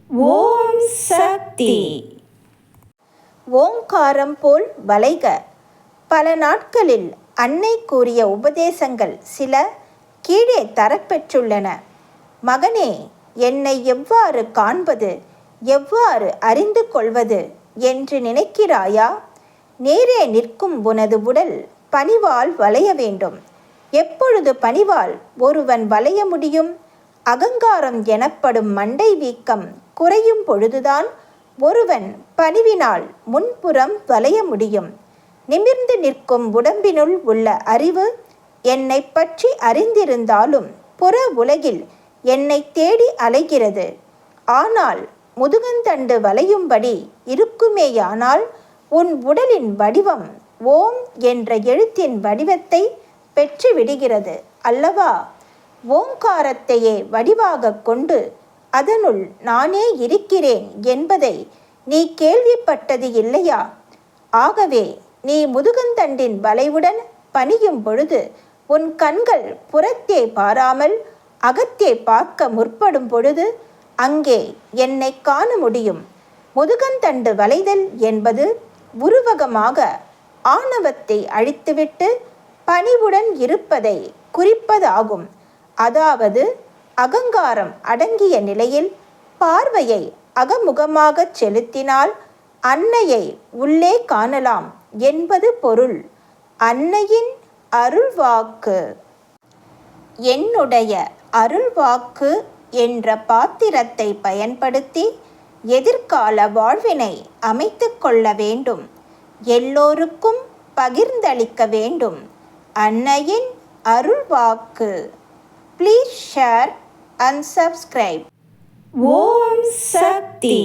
ஓம் சக்தி. ஓங்காரம் போல் வளைக. பல நாட்களில் அன்னை கூறிய உபதேசங்கள் சில கீழே தரப்பெற்றுள்ளன. மகனே, என்னை எவ்வாறு காண்பது, எவ்வாறு அறிந்து கொள்வது என்று நினைக்கிறாயா? நேரே நிற்கும் உனது உடல் பணிவால் வளைய வேண்டும். எப்பொழுது பணிவால் ஒருவன் வளைய முடியும்? அகங்காரம் எனப்படும் மண்டை வீக்கம் குறையும் பொழுதுதான் ஒருவன் பணிவினால் முன்புறம் வளைய முடியும். நிமிர்ந்து நிற்கும் உடம்பினுள் உள்ள அறிவு என்னை பற்றி அறிந்திருந்தாலும் புற உலகில் என்னை தேடி அலைகிறது. ஆனால் முதுகந்தண்டு வளையும்படி இருக்குமேயானால் உன் உடலின் வடிவம் ஓம் என்ற எழுத்தின் வடிவத்தை பெற்றுவிடுகிறது அல்லவா? ஓங்காரத்தையே வடிவாக கொண்டு அதனுள் நானே இருக்கிறேன் என்பதை நீ கேள்விப்பட்டது இல்லையா? ஆகவே நீ முதுகந்தண்டின் வளைவுடன் பணியும் பொழுது உன் கண்கள் புறத்தே பாராமல் அகத்தே பார்க்க முற்படும் பொழுது அங்கே என்னை காண முடியும். முதுகந்தண்டு வளைதல் என்பது உருவகமாக ஆணவத்தை அழித்துவிட்டு பணிவுடன் இருப்பதை குறிப்பதாகும். அதாவது அகங்காரம் அடங்கிய நிலையில் பார்வையை அகமுகமாக செலுத்தினால் அன்னையை உள்ளே காணலாம் என்பது பொருள். அன்னையின் அருள்வாக்கு. என்னுடைய அருள்வாக்கு என்ற பாத்திரத்தை பயன்படுத்தி எதிர்கால வாழ்வினை அமைத்து கொள்ள வேண்டும். எல்லோருக்கும் பகிர்ந்தளிக்க வேண்டும். அன்னையின் அருள்வாக்கு. Please share and subscribe. Om Sakthi.